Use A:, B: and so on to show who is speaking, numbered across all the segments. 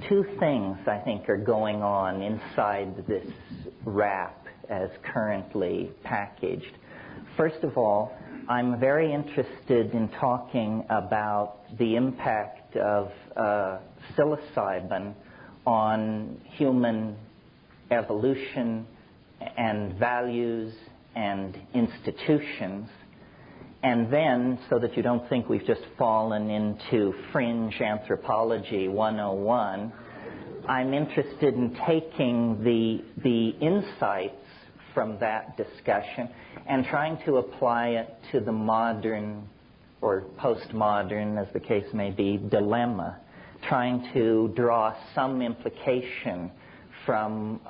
A: two things, I think, are going on inside this wrap as currently packaged. First of all, I'm very interested in talking about the impact of psilocybin on human evolution and values and institutions. And then, so that you don't think we've just fallen into fringe anthropology 101, I'm interested in taking the insights from that discussion and trying to apply it to the modern or postmodern, as the case may be, dilemma, trying to draw some implication from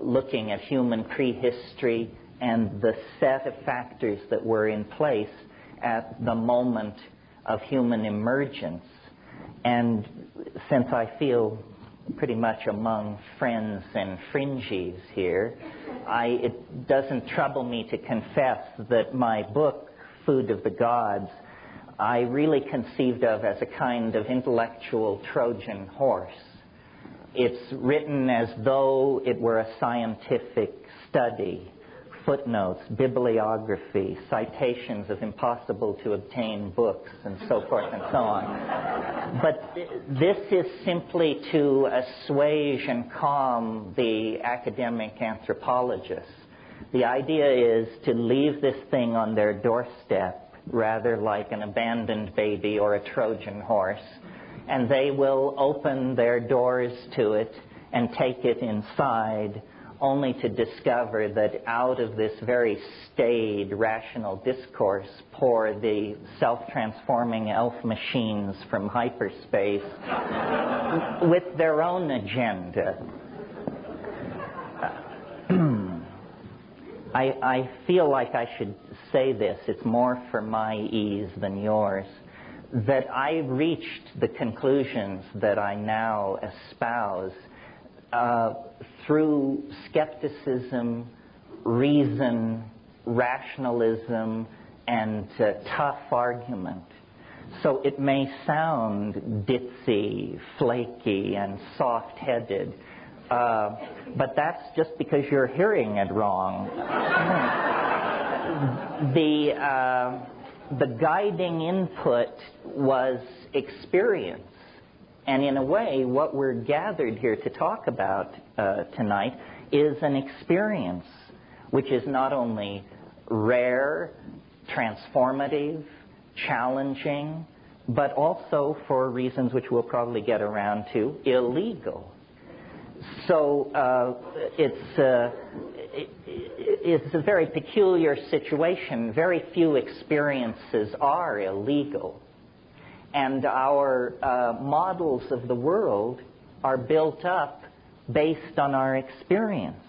A: looking at human prehistory and the set of factors that were in place at the moment of human emergence. And since I feel pretty much among friends and fringies here, it doesn't trouble me to confess that my book, Food of the Gods, I really conceived of as a kind of intellectual Trojan horse. It's written as though it were a scientific study. Footnotes, bibliography, citations of impossible-to-obtain books, and so forth and so on. But this is simply to assuage and calm the academic anthropologists. The idea is to leave this thing on their doorstep, rather like an abandoned baby or a Trojan horse, and they will open their doors to it and take it inside, only to discover that out of this very staid, rational discourse pour the self-transforming elf machines from hyperspace with their own agenda. I feel like I should say this, it's more for my ease than yours, that I reached the conclusions that I now espouse through skepticism, reason, rationalism, and tough argument. So it may sound ditzy, flaky, and soft-headed, but that's just because you're hearing it wrong. The guiding input was experience. And in a way, what we're gathered here to talk about tonight is an experience which is not only rare, transformative, challenging, but also, for reasons which we'll probably get around to, illegal. So it's a very peculiar situation. Very few experiences are illegal. And our models of the world are built up based on our experience.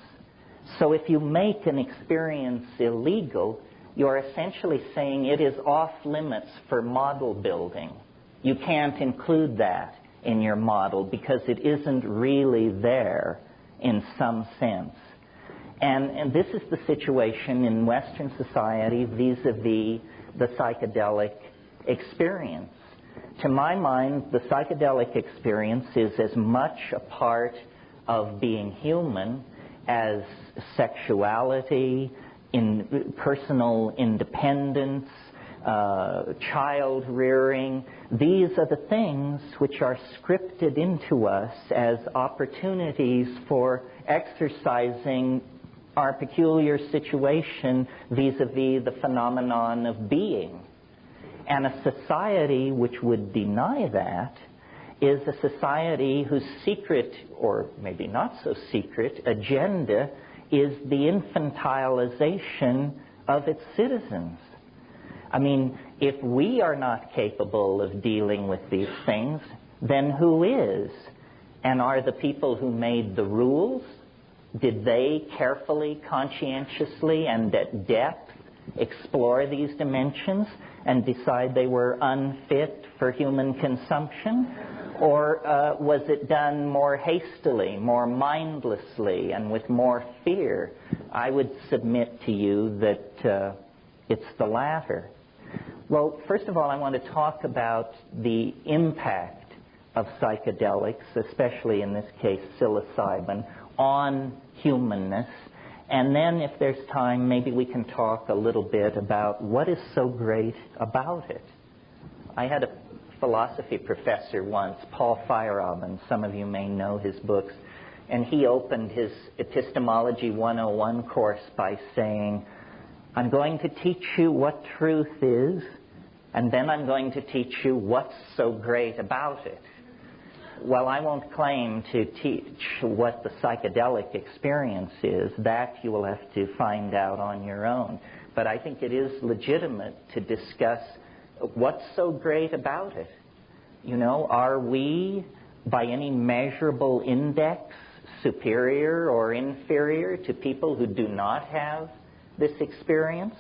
A: So if you make an experience illegal, you're essentially saying it is off limits for model building. You can't include that in your model because it isn't really there in some sense. And this is the situation in Western society vis-a-vis the psychedelic experience. To my mind, the psychedelic experience is as much a part of being human as sexuality, personal independence, child rearing. These are the things which are scripted into us as opportunities for exercising our peculiar situation vis-a-vis the phenomenon of being. And a society which would deny that is a society whose secret, or maybe not so secret, agenda is the infantilization of its citizens. I mean, if we are not capable of dealing with these things, then who is? And are the people who made the rules, did they carefully, conscientiously, and at depth explore these dimensions and decide they were unfit for human consumption? Or was it done more hastily, more mindlessly, and with more fear? I would submit to you that it's the latter. Well, first of all, I want to talk about the impact of psychedelics, especially in this case psilocybin, on humanness. And then if there's time, maybe we can talk a little bit about what is so great about it. I had a philosophy professor once, Paul Feyerabend, some of you may know his books, and he opened his Epistemology 101 course by saying, I'm going to teach you what truth is, and then I'm going to teach you what's so great about it. Well, I won't claim to teach what the psychedelic experience is. That you will have to find out on your own. But I think it is legitimate to discuss what's so great about it. You know, are we, by any measurable index, superior or inferior to people who do not have this experience?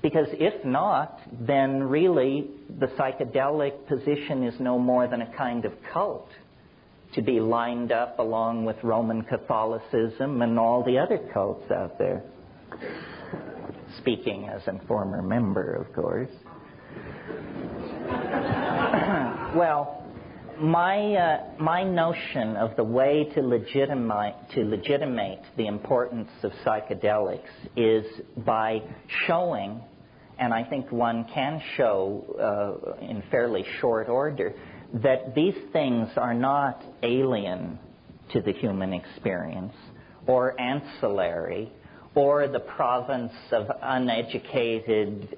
A: Because if not, then really the psychedelic position is no more than a kind of cult, to be lined up along with Roman Catholicism and all the other cults out there. Speaking as a former member, of course. Well, my notion of the way to legitimate the importance of psychedelics is by showing, and I think one can show in fairly short order, that these things are not alien to the human experience or ancillary or the province of uneducated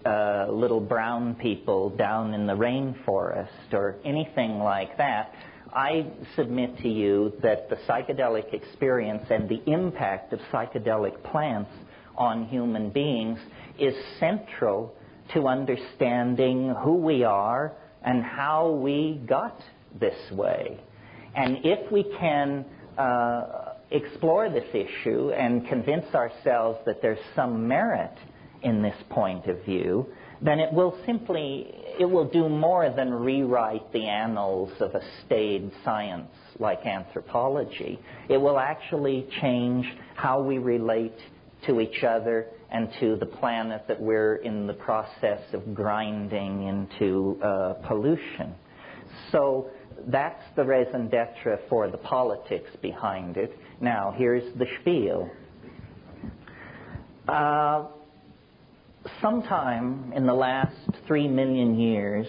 A: little brown people down in the rainforest or anything like that. I submit to you that the psychedelic experience and the impact of psychedelic plants on human beings is central to understanding who we are and how we got this way. And if we can explore this issue and convince ourselves that there's some merit in this point of view, then it will do more than rewrite the annals of a staid science like anthropology. It will actually change how we relate to each other and to the planet that we're in the process of grinding into pollution. So that's the raison d'etre for the politics behind it. Now, here's the spiel. Sometime in the last 3 million years,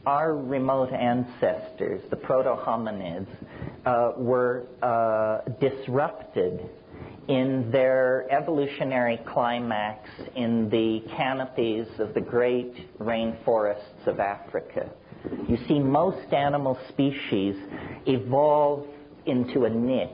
A: our remote ancestors, the proto-hominids, were disrupted in their evolutionary climax in the canopies of the great rainforests of Africa. You see, most animal species evolve into a niche,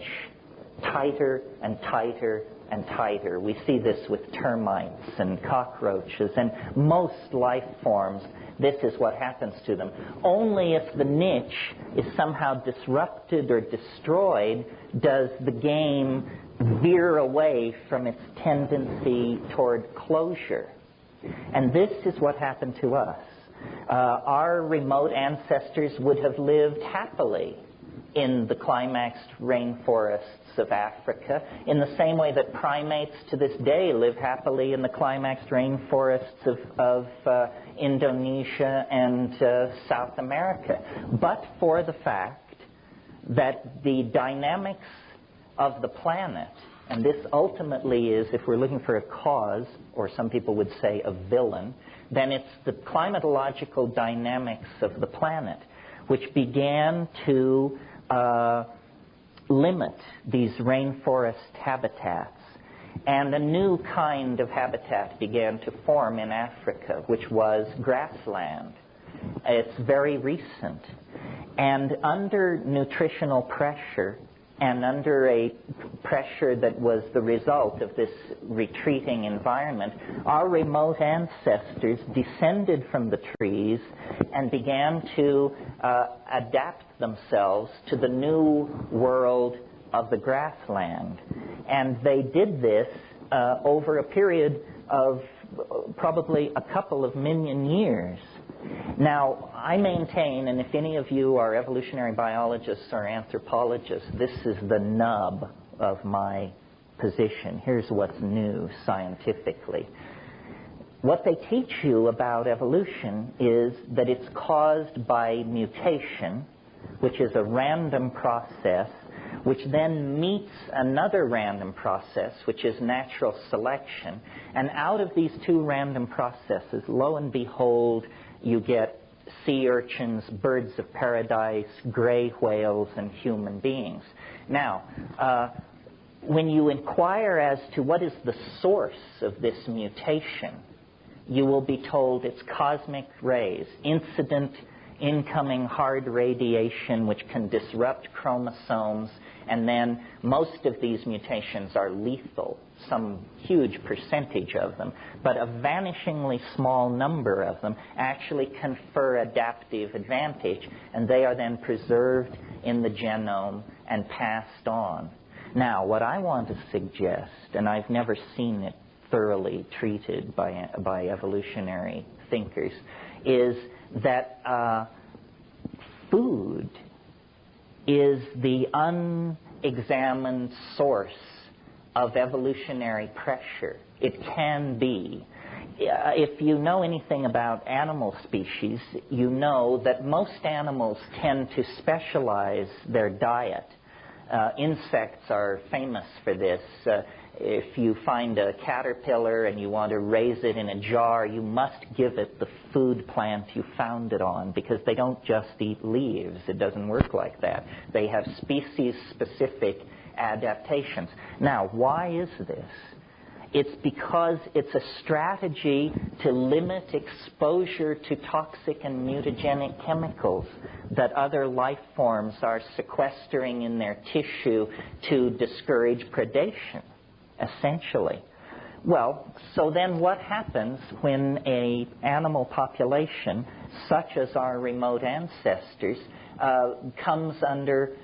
A: tighter and tighter and tighter. We see this with termites and cockroaches and most life forms. This is what happens to them. Only if the niche is somehow disrupted or destroyed does the game veer away from its tendency toward closure. And this is what happened to us. Our remote ancestors would have lived happily in the climaxed rainforests of Africa, in the same way that primates to this day live happily in the climaxed rainforests of Indonesia and South America. But for the fact that the dynamics of the planet, and this ultimately is, if we're looking for a cause, or some people would say a villain, then it's the climatological dynamics of the planet which began to limit these rainforest habitats. And a new kind of habitat began to form in Africa, which was grassland. It's very recent. And under nutritional pressure, and under a pressure that was the result of this retreating environment, our remote ancestors descended from the trees and began to adapt themselves to the new world of the grassland. And they did this over a period of probably a couple of million years. Now, I maintain, and if any of you are evolutionary biologists or anthropologists, this is the nub of my position. Here's what's new scientifically. what they teach you about evolution is that it's caused by mutation, which is a random process, which then meets another random process, which is natural selection. And out of these two random processes, lo and behold, you get sea urchins, birds of paradise, gray whales, and human beings. Now, when you inquire as to what is the source of this mutation, you will be told it's cosmic rays, incident incoming hard radiation which can disrupt chromosomes, and then most of these mutations are lethal, some huge percentage of them, but a vanishingly small number of them actually confer adaptive advantage, and they are then preserved in the genome and passed on. Now, what I want to suggest, and I've never seen it thoroughly treated by evolutionary thinkers, is that food is the unexamined source of evolutionary pressure. It can be. If you know anything about animal species, you know that most animals tend to specialize their diet. Insects are famous for this. If you find a caterpillar and you want to raise it in a jar, you must give it the food plant you found it on, because they don't just eat leaves. It doesn't work like that. They have species-specific adaptations. Now, why is this? It's because it's a strategy to limit exposure to toxic and mutagenic chemicals that other life forms are sequestering in their tissue to discourage predation, essentially. Well, so then what happens when an animal population, such as our remote ancestors, comes under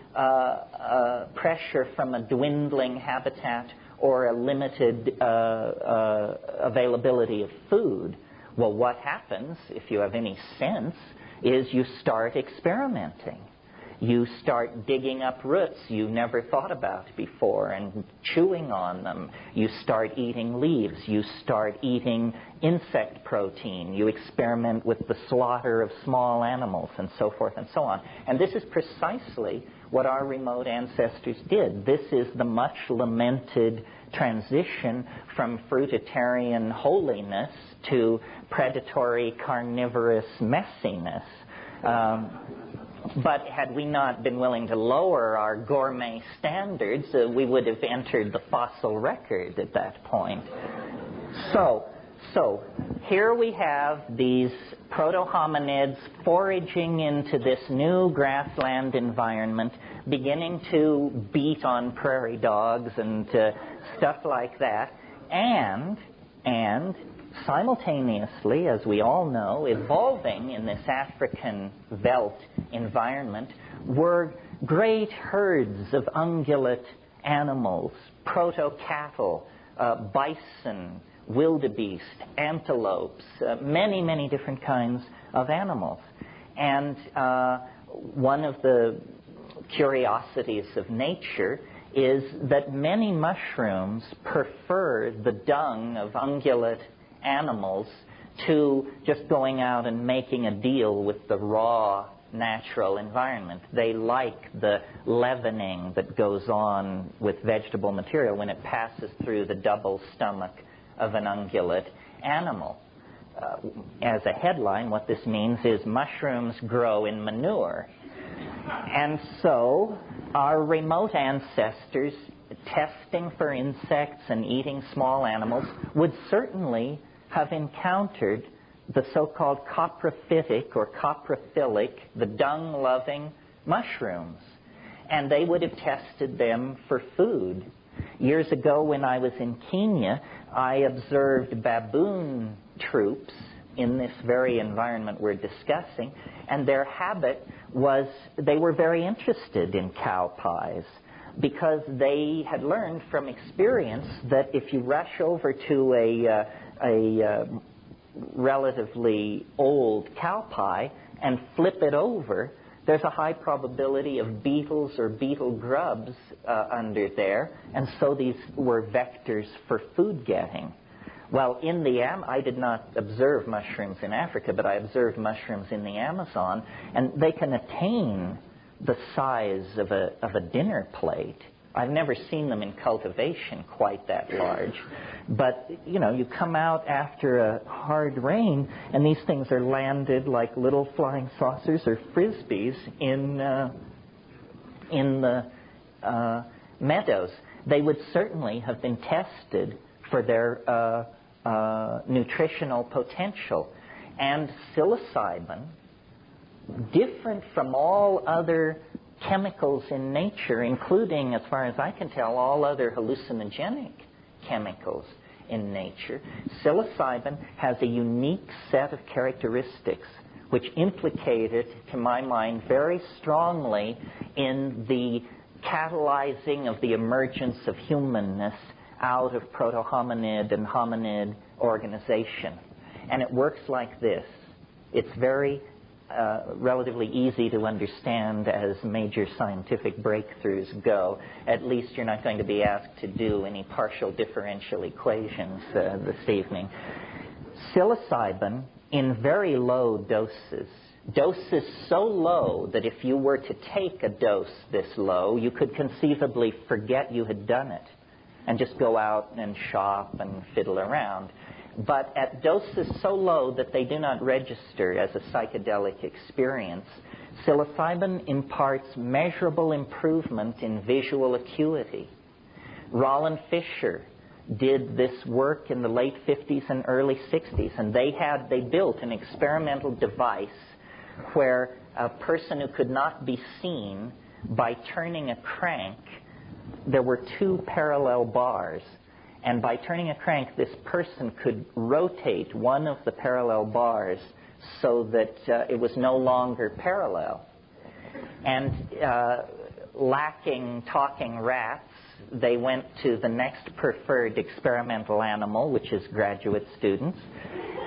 A: pressure from a dwindling habitat or a limited availability of food? Well, what happens, if you have any sense, is you start experimenting. You start digging up roots you never thought about before and chewing on them. You start eating leaves. You start eating insect protein. You experiment with the slaughter of small animals and so forth and so on. And this is precisely what our remote ancestors did. This is the much lamented transition from fruitarian holiness to predatory carnivorous messiness. But had we not been willing to lower our gourmet standards, we would have entered the fossil record at that point. So here we have these proto-hominids foraging into this new grassland environment, beginning to beat on prairie dogs and stuff like that, and simultaneously, as we all know, evolving in this African veldt environment were great herds of ungulate animals, proto-cattle, bison, wildebeest, antelopes, many, many different kinds of animals. And one of the curiosities of nature is that many mushrooms prefer the dung of ungulate animals to just going out and making a deal with the raw natural environment. They like the leavening that goes on with vegetable material when it passes through the double stomach of an ungulate animal. As a headline, what this means is mushrooms grow in manure. And so our remote ancestors, testing for insects and eating small animals, would certainly have encountered the so-called coprophytic or coprophilic, the dung-loving mushrooms. And they would have tested them for food. Years ago when I was in Kenya, I observed baboon troops in this very environment we're discussing, and their habit was they were very interested in cow pies, because they had learned from experience that if you rush over to a relatively old cow pie and flip it over, there's a high probability of beetles or beetle grubs under there, and so these were vectors for food getting. Well, I did not observe mushrooms in Africa, but I observed mushrooms in the Amazon, and they can attain the size of a dinner plate. I've never seen them in cultivation quite that large. But, you come out after a hard rain, and these things are landed like little flying saucers or frisbees in the meadows. They would certainly have been tested for their nutritional potential. And psilocybin, different from all other chemicals in nature, including, as far as I can tell, all other hallucinogenic chemicals in nature, psilocybin has a unique set of characteristics which implicate it, to my mind, very strongly in the catalyzing of the emergence of humanness out of proto-hominid and hominid organization. And it works like this. It's very relatively easy to understand as major scientific breakthroughs go. At least you're not going to be asked to do any partial differential equations this evening. Psilocybin in very low doses so low that if you were to take a dose this low, you could conceivably forget you had done it and just go out and shop and fiddle around. But at doses so low that they do not register as a psychedelic experience, psilocybin imparts measurable improvement in visual acuity. Roland Fisher did this work in the late 50s and early 60s, and they built an experimental device where a person who could not be seen, by turning a crank, there were two parallel bars. And by turning a crank, this person could rotate one of the parallel bars so that it was no longer parallel. And lacking talking rats, they went to the next preferred experimental animal, which is graduate students.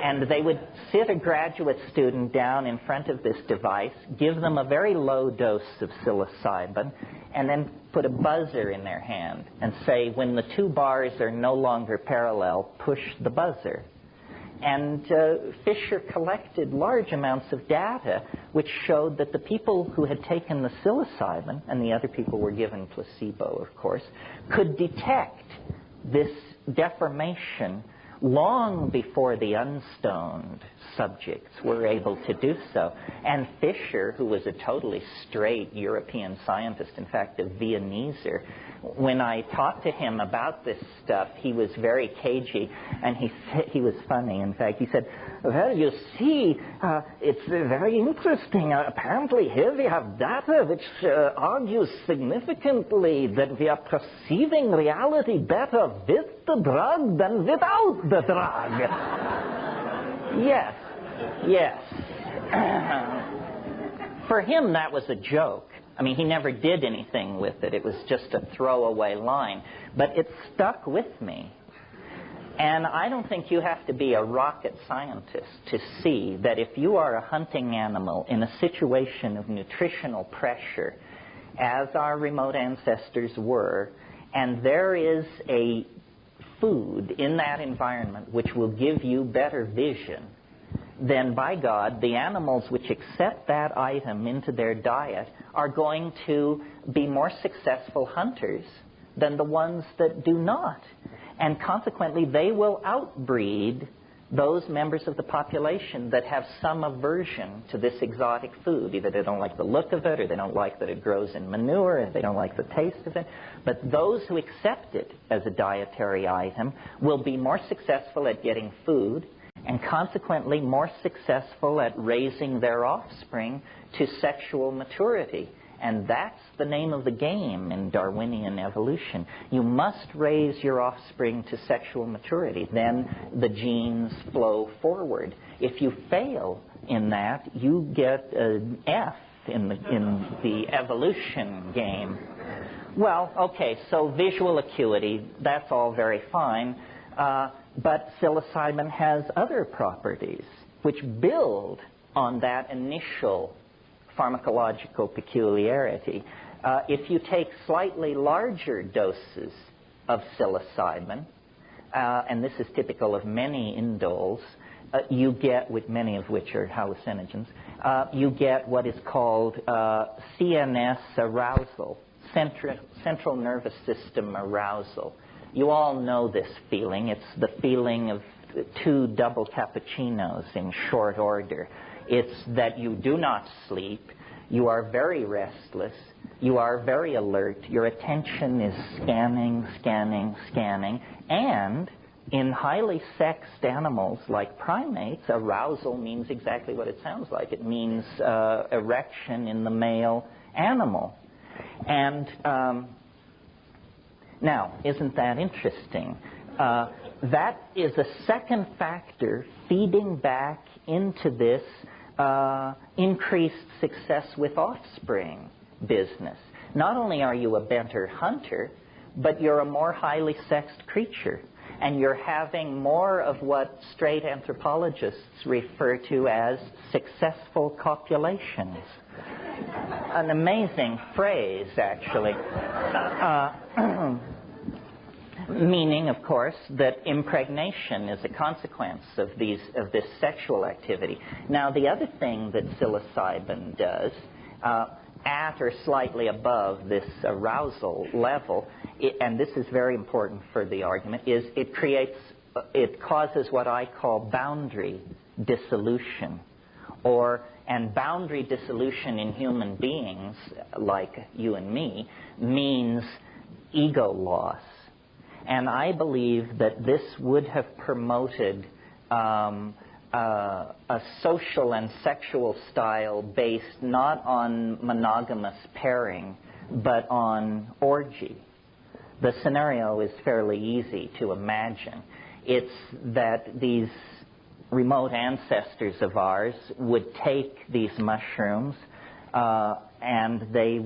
A: And they would sit a graduate student down in front of this device, give them a very low dose of psilocybin, and then put a buzzer in their hand and say, when the two bars are no longer parallel, push the buzzer. And Fisher collected large amounts of data which showed that the people who had taken the psilocybin, and the other people were given placebo, of course, could detect this deformation long before the unstoned subjects were able to do so. And Fisher, who was a totally straight European scientist, in fact, a Viennese, when I talked to him about this stuff, he was very cagey, and he was funny. In fact, he said, well, you see, it's very interesting. Apparently here we have data which argues significantly that we are perceiving reality better with the drug than without the drug. Yes. For him, that was a joke. I mean, he never did anything with it. It was just a throwaway line. But it stuck with me. And I don't think you have to be a rocket scientist to see that if you are a hunting animal in a situation of nutritional pressure, as our remote ancestors were, and there is a food in that environment which will give you better vision, then by God, the animals which accept that item into their diet are going to be more successful hunters than the ones that do not. And consequently, they will outbreed those members of the population that have some aversion to this exotic food. Either they don't like the look of it, or they don't like that it grows in manure, or they don't like the taste of it. But those who accept it as a dietary item will be more successful at getting food, and consequently more successful at raising their offspring to sexual maturity. And that's the name of the game in Darwinian evolution. You must raise your offspring to sexual maturity. Then the genes flow forward. If you fail in that, you get an F in the evolution game. Well, okay, so visual acuity, that's all very fine. But psilocybin has other properties which build on that initial pharmacological peculiarity. If you take slightly larger doses of psilocybin, and this is typical of many indoles, you get, with many of which are hallucinogens, you get what is called CNS arousal, central nervous system arousal. You all know this feeling. It's the feeling of 2 double cappuccinos in short order. It's that you do not sleep, you are very restless, you are very alert, your attention is scanning, scanning, scanning, and in highly sexed animals like primates, arousal means exactly what it sounds like. It means erection in the male animal. And now, isn't that interesting? That is a second factor feeding back into this increased success with offspring business. Not only are you a better hunter, but you're a more highly sexed creature. And you're having more of what straight anthropologists refer to as successful copulations. An amazing phrase, actually. Meaning, of course, that impregnation is a consequence of this sexual activity. Now, the other thing that psilocybin does, at or slightly above this arousal level, and this is very important for the argument, is it causes what I call boundary dissolution, and boundary dissolution in human beings, like you and me, means ego loss. And I believe that this would have promoted a social and sexual style based not on monogamous pairing, but on orgy. The scenario is fairly easy to imagine. It's that these remote ancestors of ours would take these mushrooms and they,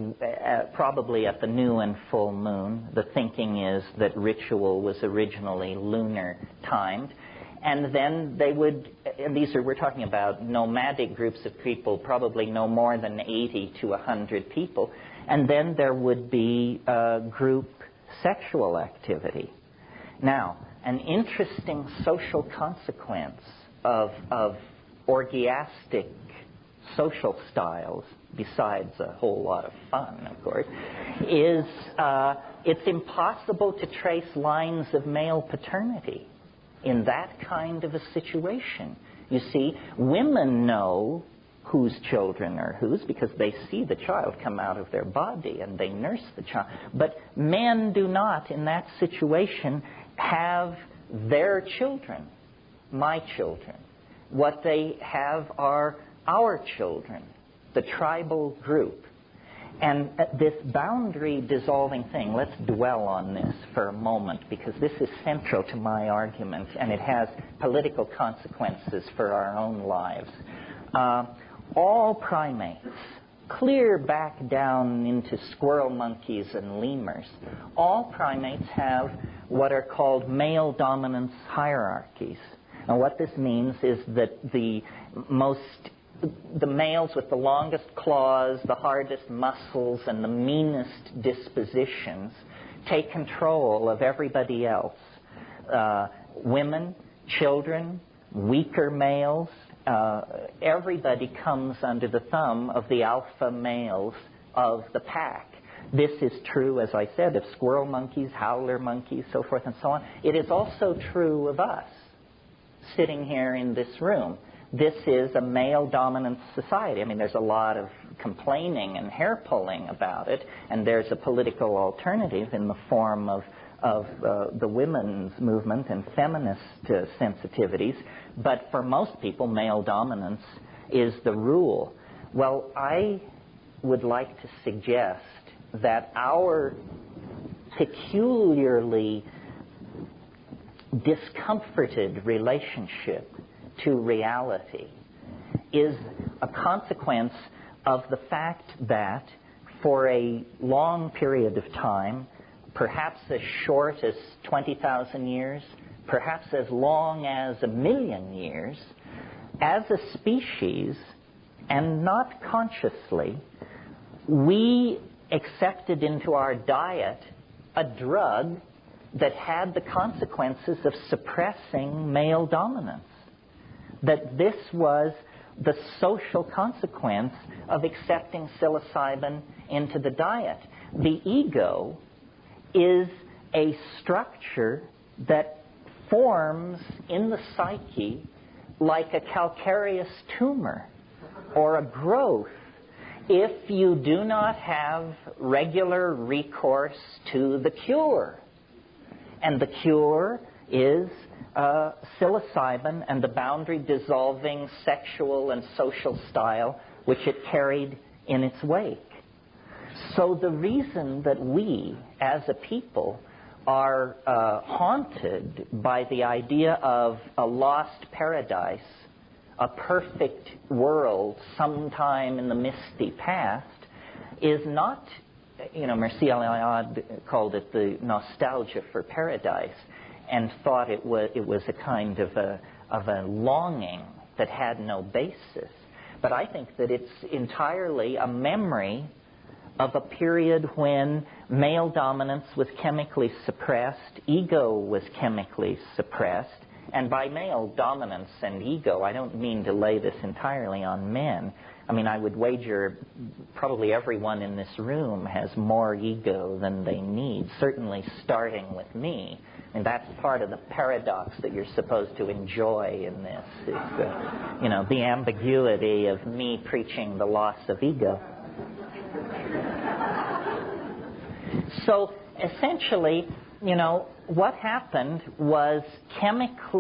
A: probably at the new and full moon, the thinking is that ritual was originally lunar timed, and then they would, and we're talking about nomadic groups of people, probably no more than 80 to 100 people, and then there would be group sexual activity. Now, an interesting social consequence of orgiastic social styles, besides a whole lot of fun, of course, is it's impossible to trace lines of male paternity in that kind of a situation. You see, women know whose children are whose because they see the child come out of their body and they nurse the child. But men do not, in that situation, have their children, my children. What they have are our children, the tribal group. And this boundary dissolving thing, let's dwell on this for a moment, because this is central to my argument, and it has political consequences for our own lives. All primates, clear back down into squirrel monkeys and lemurs, all primates have what are called male dominance hierarchies. And what this means is that the males with the longest claws, the hardest muscles, and the meanest dispositions take control of everybody else. Women, children, weaker males, everybody comes under the thumb of the alpha males of the pack. This is true, as I said, of squirrel monkeys, howler monkeys, so forth and so on. It is also true of us, sitting here in this room. This is a male-dominant society. I mean, there's a lot of complaining and hair-pulling about it, and there's a political alternative in the form of the women's movement and feminist sensitivities. But for most people, male dominance is the rule. Well, I would like to suggest that our peculiarly discomforted relationship to reality is a consequence of the fact that for a long period of time, perhaps as short as 20,000 years, perhaps as long as 1,000,000 years, as a species, and not consciously, we accepted into our diet a drug that had the consequences of suppressing male dominance. That this was the social consequence of accepting psilocybin into the diet. The ego is a structure that forms in the psyche like a calcareous tumor or a growth if you do not have regular recourse to the cure. And the cure is psilocybin and the boundary-dissolving sexual and social style which it carried in its wake. So the reason that we, as a people, are haunted by the idea of a lost paradise, a perfect world sometime in the misty past, is not, Mircea Eliade called it the nostalgia for paradise, and thought it was a kind of a longing that had no basis. But I think that it's entirely a memory of a period when male dominance was chemically suppressed, ego was chemically suppressed, and by male dominance and ego, I don't mean to lay this entirely on men. I mean, I would wager probably everyone in this room has more ego than they need, certainly starting with me. And that's part of the paradox that you're supposed to enjoy in this, is the ambiguity of me preaching the loss of ego. So essentially, what happened was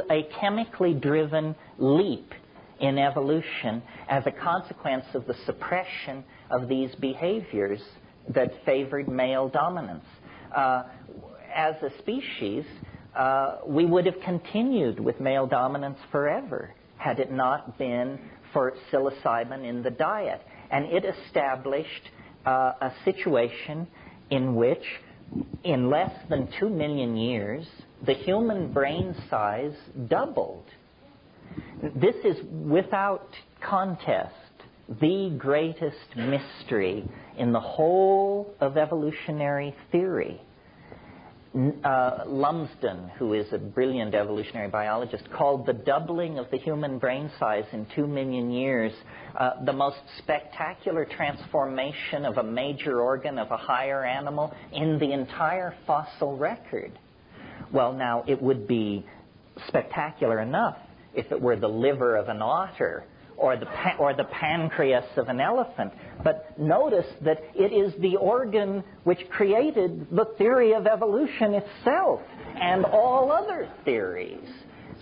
A: a chemically driven leap in evolution as a consequence of the suppression of these behaviors that favored male dominance. As a species, we would have continued with male dominance forever had it not been for psilocybin in the diet. And it established a situation in which, in less than 2 million years, the human brain size doubled. This is, without contest, the greatest mystery in the whole of evolutionary theory. Lumsden, who is a brilliant evolutionary biologist, called the doubling of the human brain size in 2 million years the most spectacular transformation of a major organ of a higher animal in the entire fossil record. Well, now, it would be spectacular enough if it were the liver of an otter or the pancreas of an elephant. But notice that it is the organ which created the theory of evolution itself and all other theories.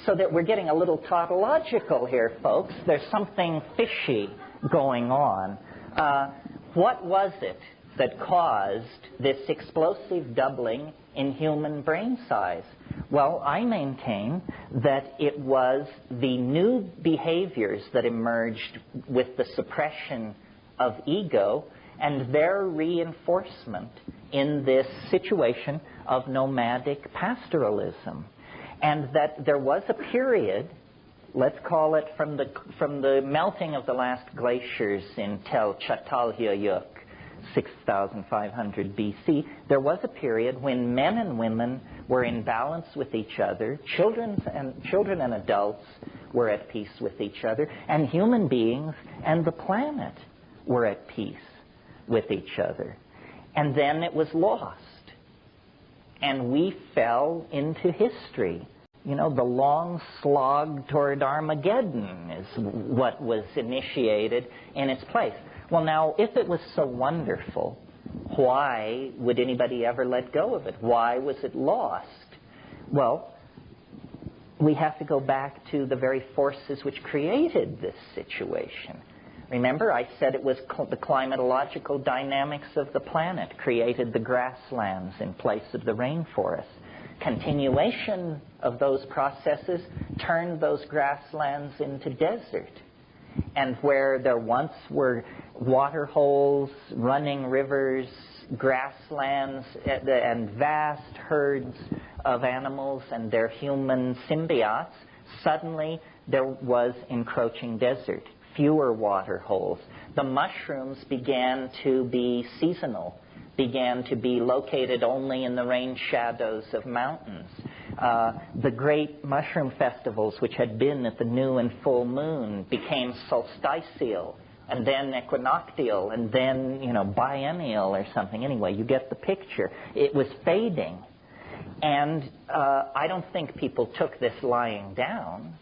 A: So that we're getting a little tautological here, folks. There's something fishy going on. What was it that caused this explosive doubling in human brain size? Well, I maintain that it was the new behaviors that emerged with the suppression of ego and their reinforcement in this situation of nomadic pastoralism. And that there was a period, let's call it from the melting of the last glaciers in Tel Çatalhöyük, 6,500 BC, there was a period when men and women were in balance with each other, children and adults were at peace with each other, and human beings and the planet were at peace with each other. And then it was lost. And we fell into history. The long slog toward Armageddon is what was initiated in its place. Well, now, if it was so wonderful, why would anybody ever let go of it? Why was it lost? Well, we have to go back to the very forces which created this situation. Remember, I said it was the climatological dynamics of the planet created the grasslands in place of the rainforests. Continuation of those processes turned those grasslands into desert. And where there once were water holes, running rivers, grasslands, and vast herds of animals and their human symbiotes, suddenly there was encroaching desert, fewer water holes. The mushrooms began to be seasonal. began to be located only in the rain shadows of mountains. The great mushroom festivals, which had been at the new and full moon, became solstitial, and then equinoctial, and then, biennial or something. Anyway, you get the picture. It was fading. And I don't think people took this lying down.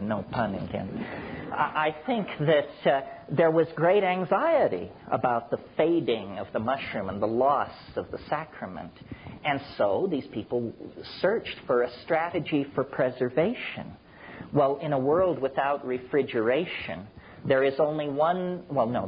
A: No pun intended. I think that there was great anxiety about the fading of the mushroom and the loss of the sacrament. And so these people searched for a strategy for preservation. Well, in a world without refrigeration, there is only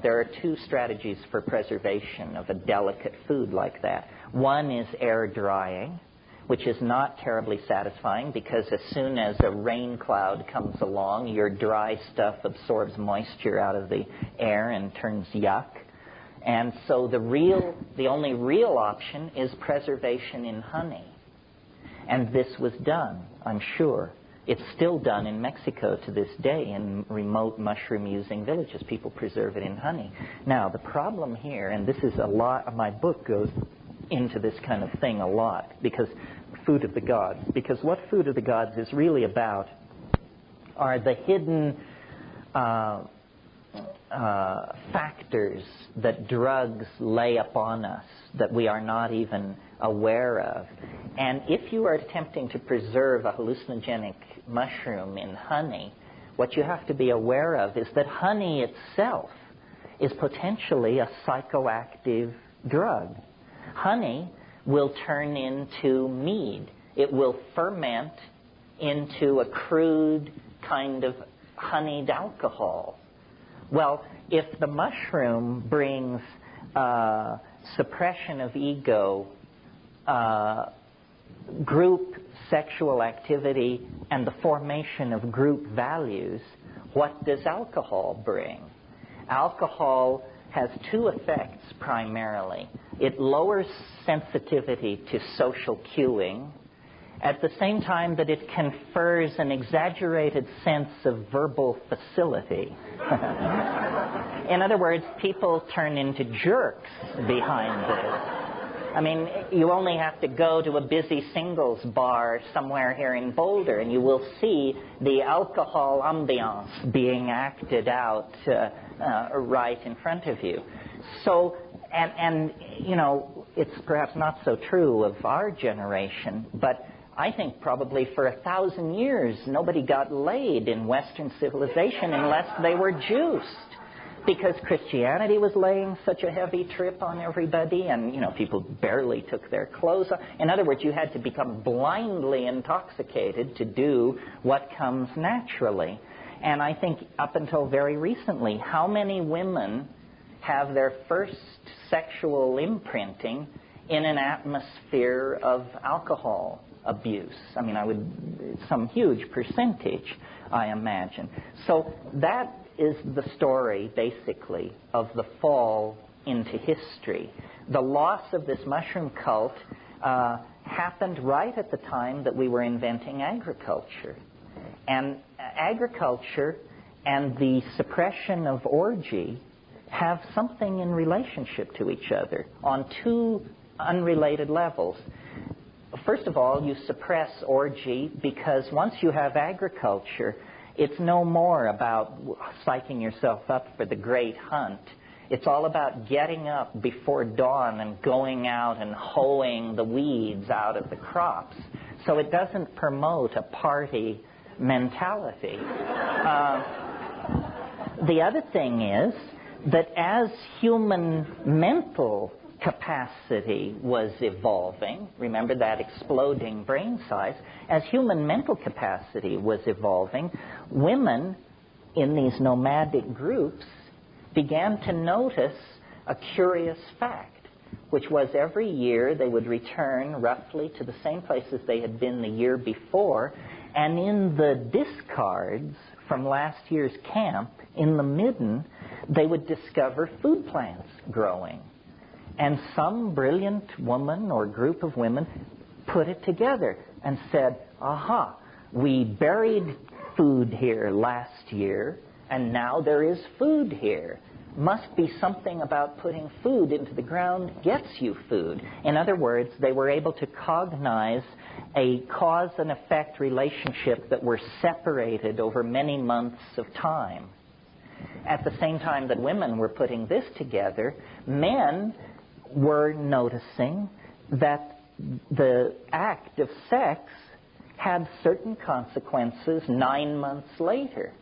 A: there are two strategies for preservation of a delicate food like that. One is air drying, which is not terribly satisfying because as soon as a rain cloud comes along, your dry stuff absorbs moisture out of the air and turns yuck. And so the only real option is preservation in honey. And this was done, I'm sure. It's still done in Mexico to this day in remote mushroom-using villages. People preserve it in honey. Now, the problem here, and this is a lot, my book goes into this kind of thing a lot, because food of the gods. Because what food of the gods is really about are the hidden factors that drugs lay upon us that we are not even aware of. And if you are attempting to preserve a hallucinogenic mushroom in honey, what you have to be aware of is that honey itself is potentially a psychoactive drug. Honey will turn into mead. It will ferment into a crude kind of honeyed alcohol. Well, if the mushroom brings suppression of ego, group sexual activity, and the formation of group values, what does alcohol bring? Alcohol has two effects primarily. It lowers sensitivity to social cueing at the same time that it confers an exaggerated sense of verbal facility. In other words, people turn into jerks behind this. I mean, you only have to go to a busy singles bar somewhere here in Boulder and you will see the alcohol ambiance being acted out right in front of you. So, and it's perhaps not so true of our generation, but I think probably for 1,000 years nobody got laid in Western civilization unless they were juiced, because Christianity was laying such a heavy trip on everybody, and people barely took their clothes off. In other words, you had to become blindly intoxicated to do what comes naturally. And I think up until very recently, how many women have their first sexual imprinting in an atmosphere of alcohol abuse? I mean, some huge percentage, I imagine. So that is the story, basically, of the fall into history. The loss of this mushroom cult happened right at the time that we were inventing agriculture. And agriculture and the suppression of orgy have something in relationship to each other on two unrelated levels. First of all, you suppress orgy because once you have agriculture, it's no more about psyching yourself up for the great hunt. It's all about getting up before dawn and going out and hoeing the weeds out of the crops. So it doesn't promote a party mentality. The other thing is that as human mental capacity was evolving, remember that exploding brain size, as human mental capacity was evolving, women in these nomadic groups began to notice a curious fact, which was every year they would return roughly to the same places they had been the year before, and in the discards from last year's camp, in the midden, they would discover food plants growing. And some brilliant woman or group of women put it together and said, aha, we buried food here last year, and now there is food here. must be something about putting food into the ground gets you food. In other words, they were able to cognize a cause and effect relationship that were separated over many months of time. At the same time that women were putting this together, men were noticing that the act of sex had certain consequences 9 months later.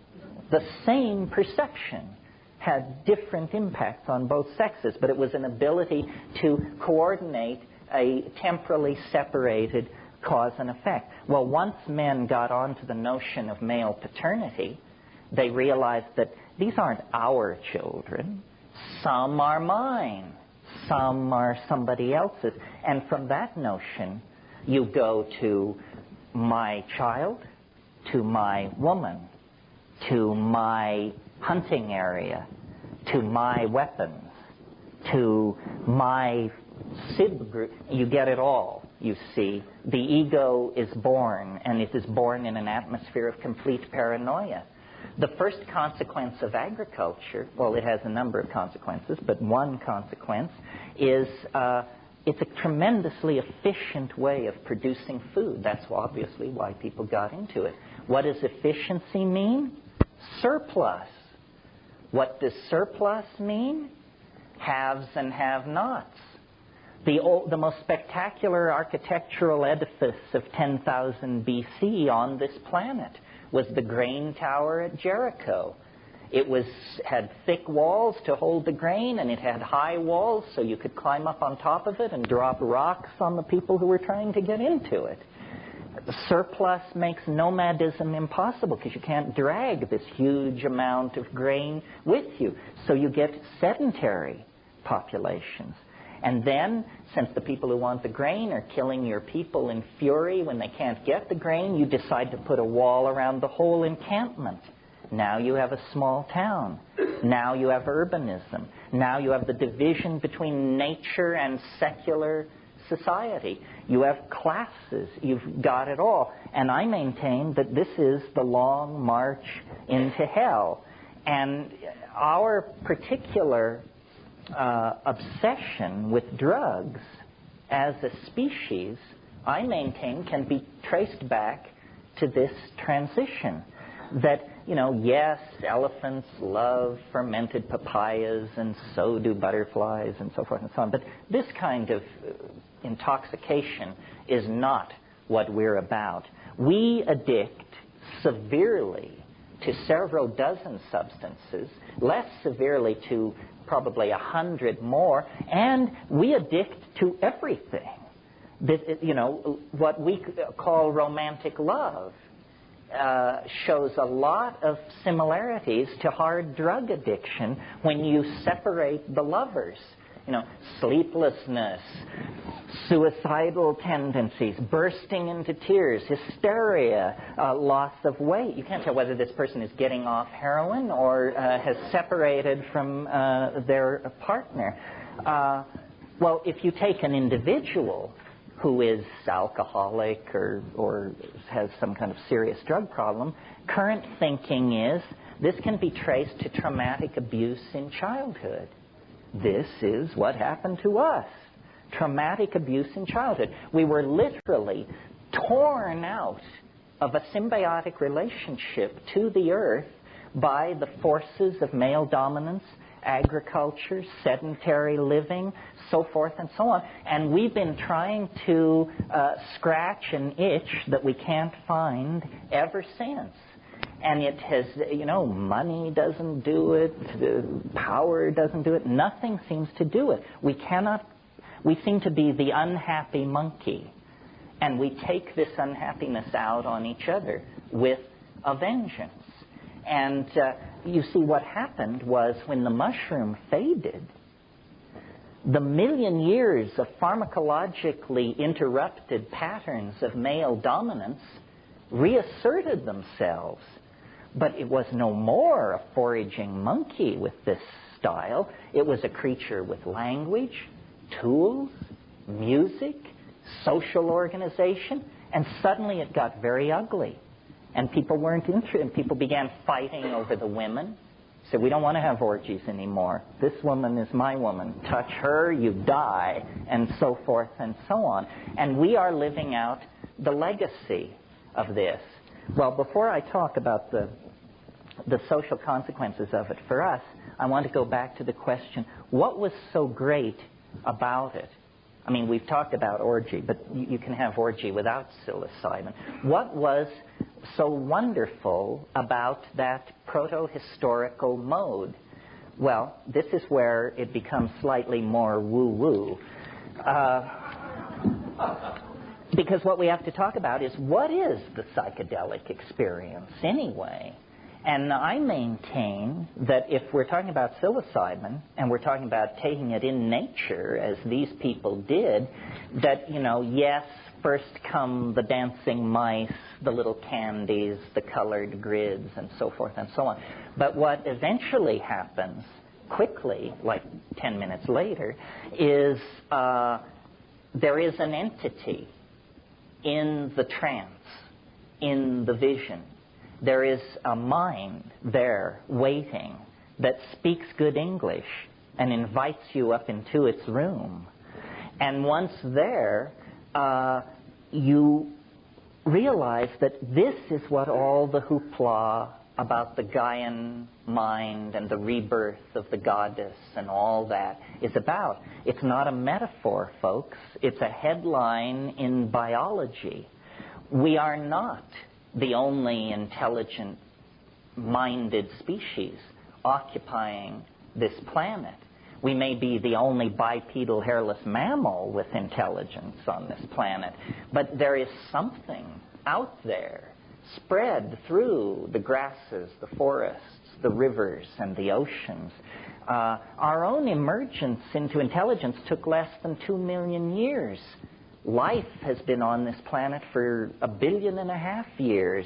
A: The same perception had different impacts on both sexes, but it was an ability to coordinate a temporally separated cause and effect. Well, once men got onto the notion of male paternity, they realized that these aren't our children. Some are mine. Some are somebody else's. And from that notion, you go to my child, to my woman, to my hunting area, to my weapons, to my SIB group. You get it all, you see. The ego is born, and it is born in an atmosphere of complete paranoia. The first consequence of agriculture, well, it has a number of consequences, but one consequence is it's a tremendously efficient way of producing food. That's obviously why people got into it. What does efficiency mean? Surplus. What does surplus mean? Haves and have-nots. The most spectacular architectural edifice of 10,000 BC on this planet was the grain tower at Jericho. It had thick walls to hold the grain, and it had high walls so you could climb up on top of it and drop rocks on the people who were trying to get into it. Surplus makes nomadism impossible because you can't drag this huge amount of grain with you. So you get sedentary populations. And then, since the people who want the grain are killing your people in fury when they can't get the grain, you decide to put a wall around the whole encampment. Now you have a small town. Now you have urbanism. Now you have the division between nature and secular society. You have classes. You've got it all. And I maintain that this is the long march into hell. And our particular obsession with drugs as a species, I maintain, can be traced back to this transition. That, yes, elephants love fermented papayas, and so do butterflies, and so forth and so on. But this kind of intoxication is not what we're about. We addict severely to several dozen substances, less severely to probably 100 more, and we addict to everything. What we call romantic love shows a lot of similarities to hard drug addiction when you separate the lovers. Sleeplessness, suicidal tendencies, bursting into tears, hysteria, loss of weight. You can't tell whether this person is getting off heroin or has separated from their partner. Well, if you take an individual who is alcoholic or has some kind of serious drug problem, current thinking is this can be traced to traumatic abuse in childhood. This is what happened to us. Traumatic abuse in childhood. We were literally torn out of a symbiotic relationship to the earth by the forces of male dominance, agriculture, sedentary living, so forth and so on. And we've been trying to scratch an itch that we can't find ever since. And it has, money doesn't do it, power doesn't do it, nothing seems to do it. We seem to be the unhappy monkey, and we take this unhappiness out on each other with a vengeance. And you see, what happened was when the mushroom faded, the million years of pharmacologically interrupted patterns of male dominance reasserted themselves. But it was no more a foraging monkey with this style. It was a creature with language, tools, music, social organization, and suddenly it got very ugly. And people weren't interested, and people began fighting over the women, So we don't want to have orgies anymore. This woman is my woman. Touch her, you die, and so forth and so on. And we are living out the legacy of this. Well, before I talk about the social consequences of it for us, I want to go back to the question, what was so great about it? I mean, we've talked about orgy, but you can have orgy without psilocybin. What was so wonderful about that proto-historical mode? Well, this is where it becomes slightly more woo-woo. Because what we have to talk about is, what is the psychedelic experience anyway? And I maintain that if we're talking about psilocybin, and we're talking about taking it in nature, as these people did, that, yes, first come the dancing mice, the little candies, the colored grids, and so forth and so on. But what eventually happens, quickly, like 10 minutes later, is there is an entity in the trance, in the vision. There is a mind there waiting that speaks good English and invites you up into its room. And once there, you realize that this is what all the hoopla about the Gaian mind and the rebirth of the goddess and all that is about. It's not a metaphor, folks. It's a headline in biology. We are not the only intelligent-minded species occupying this planet. We may be the only bipedal hairless mammal with intelligence on this planet, but there is something out there spread through the grasses, the forests, the rivers, and the oceans. Our own emergence into intelligence took less than 2 million years. Life has been on this planet for 1.5 billion years,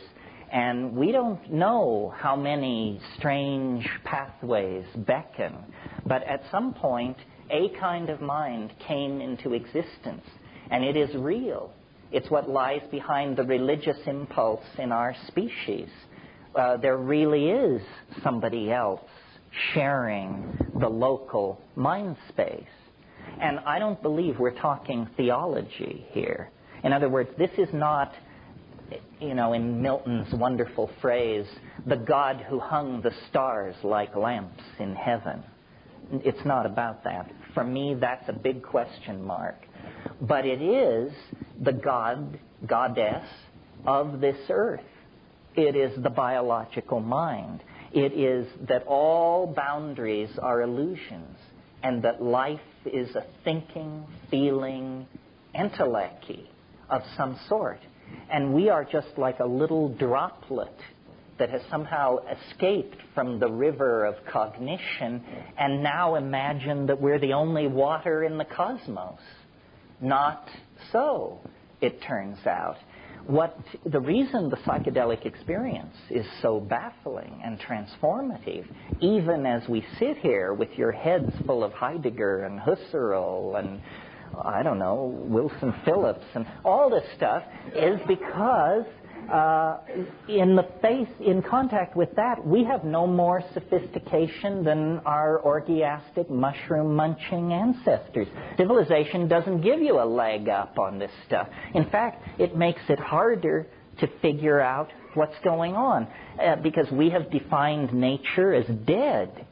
A: and we don't know how many strange pathways beckon. But at some point, a kind of mind came into existence, and it is real. It's what lies behind the religious impulse in our species. There really is somebody else sharing the local mind space. And I don't believe we're talking theology here. In other words, this is not, in Milton's wonderful phrase, the God who hung the stars like lamps in heaven. It's not about that. For me, that's a big question mark. But it is the goddess of this earth. It is the biological mind. It is that all boundaries are illusions, and that life is a thinking, feeling entelecky of some sort. And we are just like a little droplet that has somehow escaped from the river of cognition and now imagine that we're the only water in the cosmos. Not so, it turns out. The reason the psychedelic experience is so baffling and transformative, even as we sit here with your heads full of Heidegger and Husserl and, I don't know, Wilson Phillips and all this stuff, is because in contact with that, we have no more sophistication than our orgiastic, mushroom-munching ancestors. Civilization doesn't give you a leg up on this stuff. In fact, it makes it harder to figure out what's going on, because we have defined nature as dead.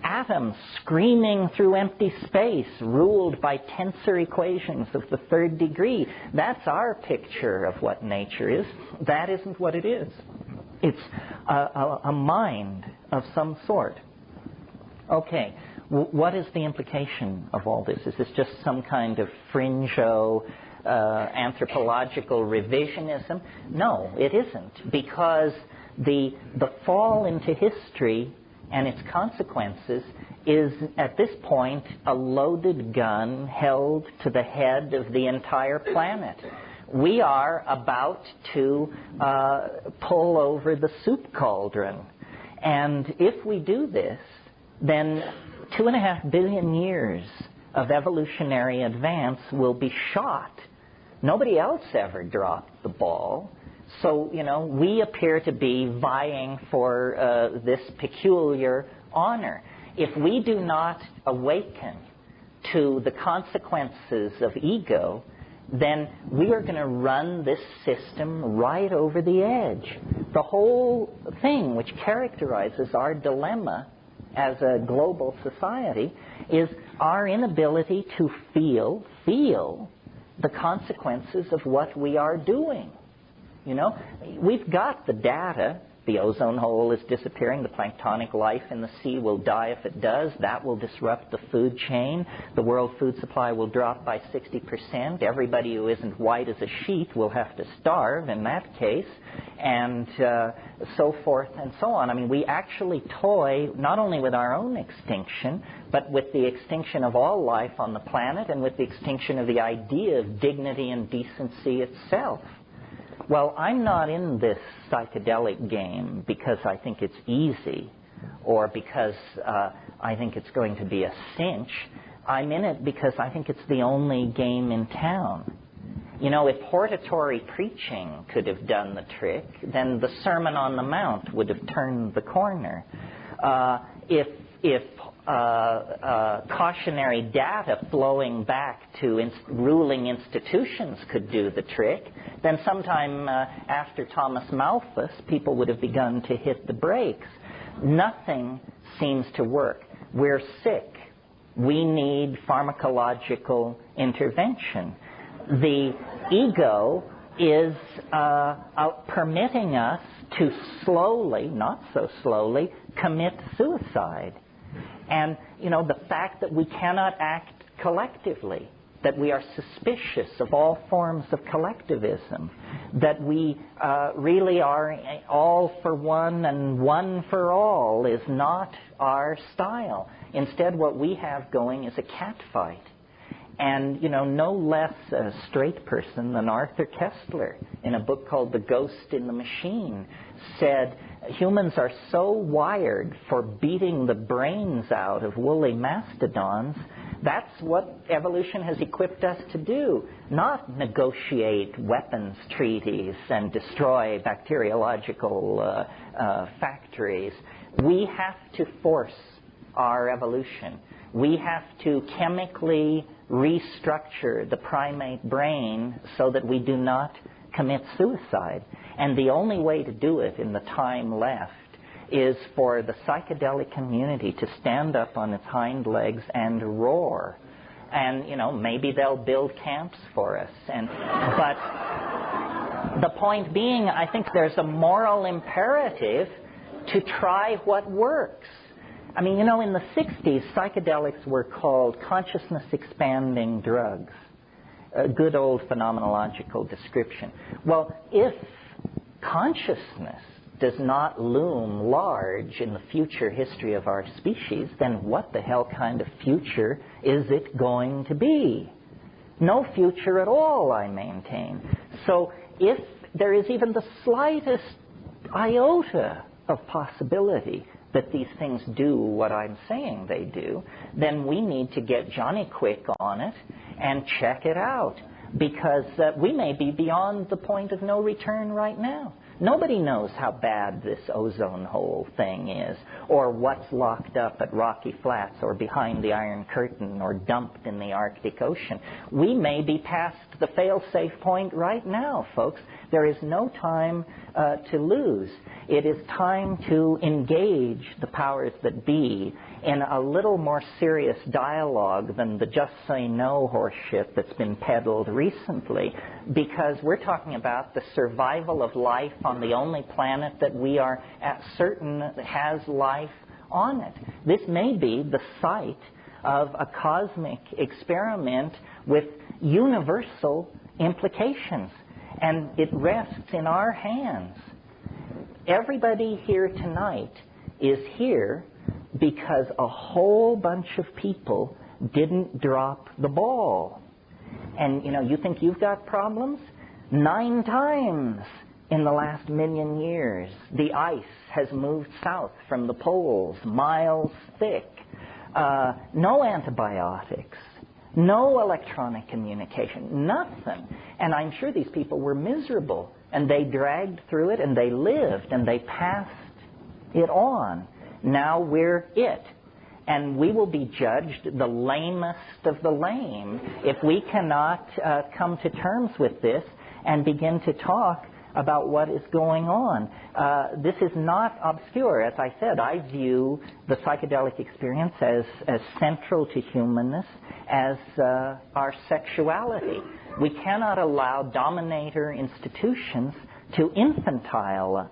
A: Atoms screaming through empty space, ruled by tensor equations of the third degree. That's our picture of what nature is. That isn't what it is. It's a mind of some sort. Okay, what is the implication of all this? Is this just some kind of fringo anthropological revisionism? No, it isn't, because the fall into history and its consequences is, at this point, a loaded gun held to the head of the entire planet. We are about to pull over the soup cauldron. And if we do this, then 2.5 billion years of evolutionary advance will be shot. Nobody else ever dropped the ball. So, we appear to be vying for this peculiar honor. If we do not awaken to the consequences of ego, then we are going to run this system right over the edge. The whole thing which characterizes our dilemma as a global society is our inability to feel the consequences of what we are doing. We've got the data. The ozone hole is disappearing. The planktonic life in the sea will die if it does. That will disrupt the food chain. The world food supply will drop by 60%. Everybody who isn't white as a sheet will have to starve in that case, and so forth and so on. I mean, we actually toy not only with our own extinction, but with the extinction of all life on the planet and with the extinction of the idea of dignity and decency itself. Well, I'm not in this psychedelic game because I think it's easy or because I think it's going to be a cinch. I'm in it because I think it's the only game in town. If hortatory preaching could have done the trick, then the Sermon on the Mount would have turned the corner. If cautionary data flowing back to ruling institutions could do the trick, then sometime after Thomas Malthus, people would have begun to hit the brakes. Nothing seems to work. We're sick. We need pharmacological intervention. The ego is permitting us to slowly, not so slowly, commit suicide. And, the fact that we cannot act collectively, that we are suspicious of all forms of collectivism, that we really are all for one and one for all is not our style. Instead, what we have going is a catfight. And, no less a straight person than Arthur Koestler, in a book called The Ghost in the Machine, said humans are so wired for beating the brains out of woolly mastodons. That's what evolution has equipped us to do, not negotiate weapons treaties and destroy bacteriological factories. We have to force our evolution. We have to chemically restructure the primate brain so that we do not commit suicide. And the only way to do it in the time left is for the psychedelic community to stand up on its hind legs and roar. And, maybe they'll build camps for us. But the point being, I think there's a moral imperative to try what works. I mean, in the 60s, psychedelics were called consciousness-expanding drugs. A good old phenomenological description. Well, if consciousness does not loom large in the future history of our species, then what the hell kind of future is it going to be? No future at all, I maintain. So if there is even the slightest iota of possibility that these things do what I'm saying they do, then we need to get Johnny Quick on it and check it out, because we may be beyond the point of no return right now. Nobody knows how bad this ozone hole thing is, or what's locked up at Rocky Flats or behind the Iron Curtain or dumped in the Arctic Ocean. We may be past the fail-safe point right now, folks. There is no time to lose. It is time to engage the powers that be in a little more serious dialogue than the just say no horseshit that's been peddled recently, because we're talking about the survival of life on the only planet that we are certain has life on it. This may be the site of a cosmic experiment with universal implications, and it rests in our hands. Everybody here tonight is here because a whole bunch of people didn't drop the ball. And, you think you've got problems? 9 times in the last 1,000,000 years, the ice has moved south from the poles, miles thick. No antibiotics, no electronic communication, nothing. And I'm sure these people were miserable and they dragged through it, and they lived, and they passed it on. Now we're it. And we will be judged the lamest of the lame if we cannot come to terms with this and begin to talk about what is going on. This is not obscure. As I said, I view the psychedelic experience as central to humanness, as our sexuality. We cannot allow dominator institutions to infantilize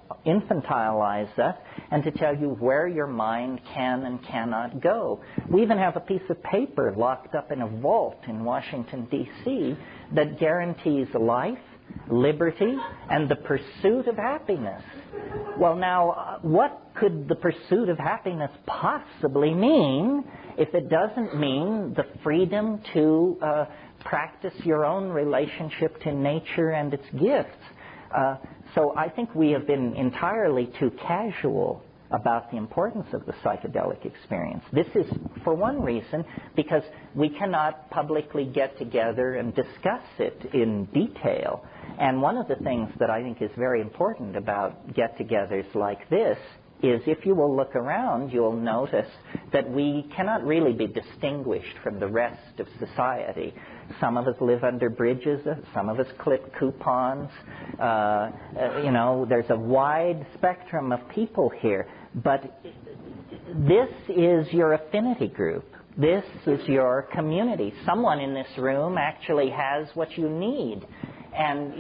A: us and to tell you where your mind can and cannot go. We even have a piece of paper locked up in a vault in Washington, D.C. that guarantees life, liberty, and the pursuit of happiness. Well, now, what could the pursuit of happiness possibly mean if it doesn't mean the freedom to practice your own relationship to nature and its gifts? So I think we have been entirely too casual about the importance of the psychedelic experience. This is, for one reason, because we cannot publicly get together and discuss it in detail. And one of the things that I think is very important about get-togethers like this is, if you will look around, you'll notice that we cannot really be distinguished from the rest of society. Some of us live under bridges, some of us clip coupons. There's a wide spectrum of people here. But this is your affinity group. This is your community. Someone in this room actually has what you need. And,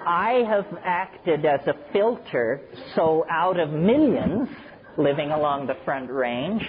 A: I have acted as a filter, so out of millions living along the Front Range,